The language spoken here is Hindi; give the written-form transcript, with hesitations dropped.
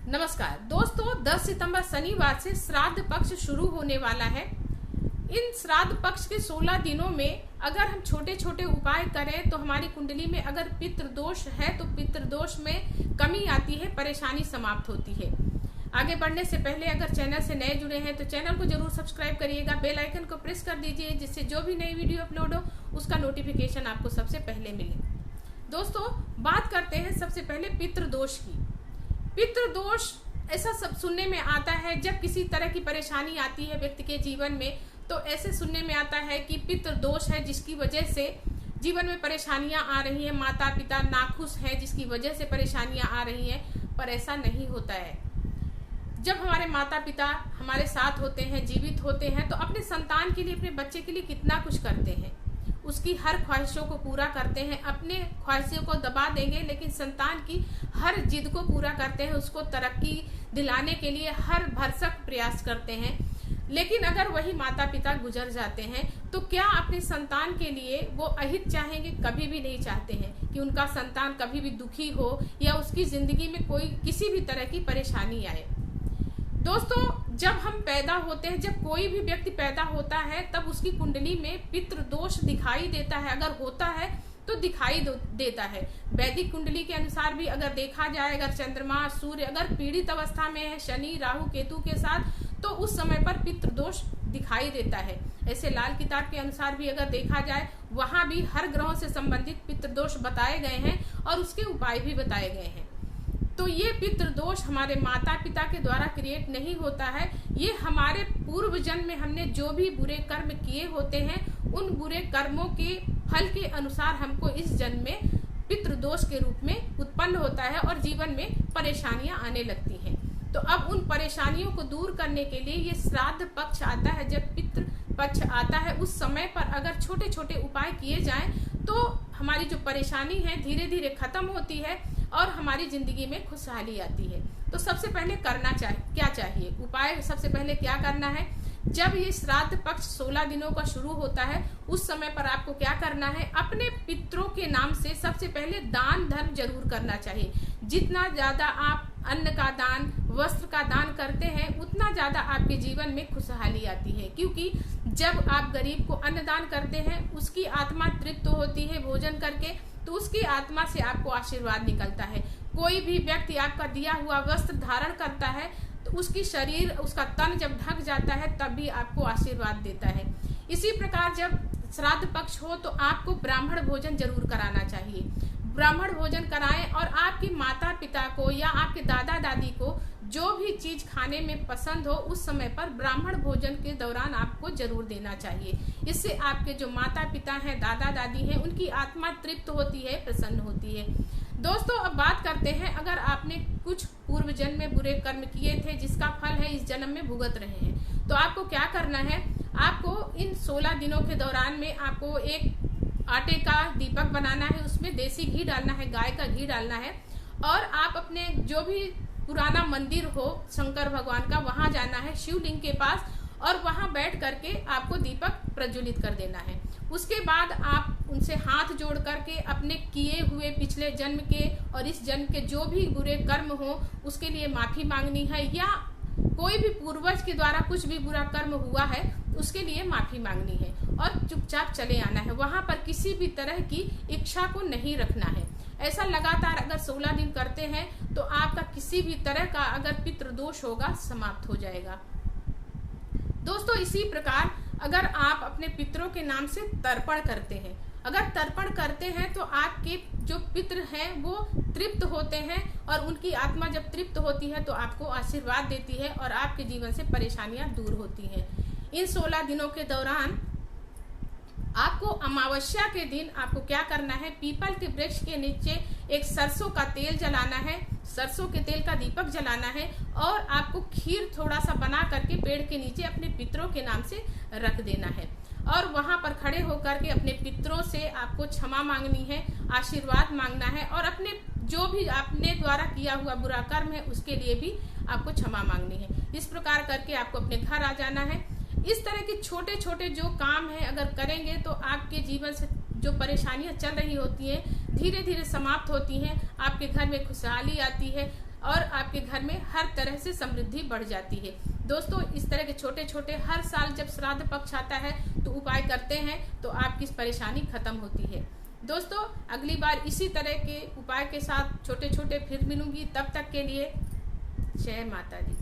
नमस्कार दोस्तों, 10 सितंबर शनिवार से श्राद्ध पक्ष शुरू होने वाला है। इन श्राद्ध पक्ष के 16 दिनों में अगर हम छोटे छोटे उपाय करें तो हमारी कुंडली में अगर पितृदोष है तो पितृदोष में कमी आती है, परेशानी समाप्त होती है। आगे बढ़ने से पहले अगर चैनल से नए जुड़े हैं तो चैनल को जरूर सब्सक्राइब करिएगा, बेल आइकन को प्रेस कर दीजिए जिससे जो भी नई वीडियो अपलोड हो उसका नोटिफिकेशन आपको सबसे पहले मिले। दोस्तों, बात करते हैं सबसे पहले पितृदोष की। पितृदोष ऐसा सब सुनने में आता है जब किसी तरह की परेशानी आती है व्यक्ति के जीवन में, तो ऐसे सुनने में आता है कि पितृदोष है जिसकी वजह से जीवन में परेशानियां आ रही हैं, माता पिता नाखुश हैं जिसकी वजह से परेशानियां आ रही हैं। पर ऐसा नहीं होता है। जब हमारे माता पिता हमारे साथ होते हैं, जीवित होते हैं, तो अपने संतान के लिए, अपने बच्चे के लिए कितना कुछ करते हैं, उसकी हर ख्वाहिशों को पूरा करते हैं। अपने ख्वाहिशों को दबा देंगे लेकिन संतान की हर जिद को पूरा करते हैं, उसको तरक्की दिलाने के लिए हर भरसक प्रयास करते हैं। लेकिन अगर वही माता पिता गुजर जाते हैं तो क्या अपने संतान के लिए वो अहित चाहेंगे? कभी भी नहीं चाहते हैं कि उनका संतान कभी भी दुखी हो या उसकी जिंदगी में कोई किसी भी तरह की परेशानी आए। दोस्तों, जब हम पैदा होते हैं, जब कोई भी व्यक्ति पैदा होता है तब उसकी कुंडली में पितृदोष दिखाई देता है। अगर होता है तो दिखाई देता है। वैदिक कुंडली के अनुसार भी अगर देखा जाए, अगर चंद्रमा सूर्य अगर पीड़ित अवस्था में है शनि राहु केतु के साथ, तो उस समय पर पितृदोष दिखाई देता है। ऐसे लाल किताब के अनुसार भी अगर देखा जाए, वहां भी हर ग्रहों से संबंधित पितृदोष बताए गए हैं और उसके उपाय भी बताए गए हैं। तो ये पितृदोष हमारे माता पिता के द्वारा क्रिएट नहीं होता है। ये हमारे पूर्व जन्म में हमने जो भी बुरे कर्म किए होते हैं, उन बुरे कर्मों के फल के अनुसार हमको इस जन्म में पितृदोष के रूप में उत्पन्न होता है और जीवन में परेशानियां आने लगती हैं। तो अब उन परेशानियों को दूर करने के लिए ये श्राद्ध पक्ष आता है। जब पितृ पक्ष आता है उस समय पर अगर छोटे छोटे उपाय किए जाएं तो हमारी जो परेशानी है धीरे धीरे खत्म होती है और हमारी जिंदगी में खुशहाली आती है। तो सबसे पहले करना क्या चाहिए उपाय? सबसे पहले क्या करना है, जब ये श्राद्ध पक्ष 16 दिनों का शुरू होता है उस समय पर आपको क्या करना है, अपने पितरों के नाम से सबसे पहले दान धर्म जरूर करना चाहिए। जितना ज्यादा आप अन्न का दान, वस्त्र का दान करते हैं, उतना ज्यादा आपके जीवन में खुशहाली आती है। क्योंकि जब आप गरीब को अन्न दान करते हैं, उसकी आत्मा तृप्त होती है भोजन करके, तो उसकी आत्मा से आपको आशीर्वाद निकलता है। कोई भी व्यक्ति आपका दिया हुआ वस्त्र धारण करता है तो उसकी शरीर, उसका तन जब ढक जाता है तब भी आपको आशीर्वाद देता है। इसी प्रकार जब श्राद्ध पक्ष हो तो आपको ब्राह्मण भोजन जरूर कराना चाहिए। ब्राह्मण भोजन कराएं और आपकी माता पिता को या आपके दादा दादी को जो भी चीज खाने में पसंद हो उस समय पर ब्राह्मण भोजन के दौरान आपको जरूर देना चाहिए। इससे आपके जो माता पिता हैं, दादा दादी हैं, उनकी आत्मा तृप्त होती है, प्रसन्न होती है। दोस्तों, अब बात करते हैं, अगर आपने कुछ पूर्व जन्म में बुरे कर्म किए थे जिसका फल है इस जन्म में भुगत रहे हैं, तो आपको क्या करना है, आपको इन 16 दिनों के दौरान में आपको एक आटे का दीपक बनाना है, उसमें देसी घी डालना है, गाय का घी डालना है, और आप अपने जो भी पुराना मंदिर हो शंकर भगवान का, वहां जाना है शिवलिंग के पास और वहां बैठ करके आपको दीपक प्रज्वलित कर देना है। उसके बाद आप उनसे हाथ जोड़ करके अपने किए हुए पिछले जन्म के और इस जन्म के जो भी बुरे कर्म हो उसके लिए माफी मांगनी है, या कोई भी पूर्वज के द्वारा कुछ भी बुरा कर्म हुआ है उसके लिए माफी मांगनी है और चुपचाप चले आना है। वहां पर किसी भी तरह की इच्छा को नहीं रखना है। ऐसा लगातार अगर 16 दिन करते हैं तो आपका किसी भी तरह का अगर पितृदोष होगा समाप्त हो जाएगा। दोस्तों, इसी प्रकार अगर आप अपने पितरों के नाम से तर्पण करते हैं, अगर तर्पण करते हैं तो आपके जो पितृ हैं वो तृप्त होते हैं और उनकी आत्मा जब तृप्त होती है तो आपको आशीर्वाद देती है और आपके जीवन से परेशानियां दूर होती हैं। इन 16 दिनों के दौरान आपको अमावस्या के दिन आपको क्या करना है, पीपल के वृक्ष के नीचे एक सरसों का तेल जलाना है, सरसों के तेल का दीपक जलाना है और आपको खीर थोड़ा सा बना करके पेड़ के नीचे अपने पितरों के नाम से रख देना है और वहां पर खड़े होकर के अपने पितरों से आपको क्षमा मांगनी है, आशीर्वाद मांगना है और अपने जो भी आपने द्वारा किया हुआ बुरा कर्म है उसके लिए भी आपको क्षमा मांगनी है। इस प्रकार करके आपको अपने घर आ जाना है। इस तरह के छोटे छोटे जो काम है अगर करेंगे तो आपके जीवन से जो परेशानियां चल रही होती हैं धीरे धीरे समाप्त होती हैं, आपके घर में खुशहाली आती है और आपके घर में हर तरह से समृद्धि बढ़ जाती है। दोस्तों, इस तरह के छोटे छोटे हर साल जब श्राद्ध पक्ष आता है तो उपाय करते हैं तो आपकी परेशानी खत्म होती है। दोस्तों, अगली बार इसी तरह के उपाय के साथ छोटे छोटे फिर मिलूंगी। तब तक के लिए जय माता दी।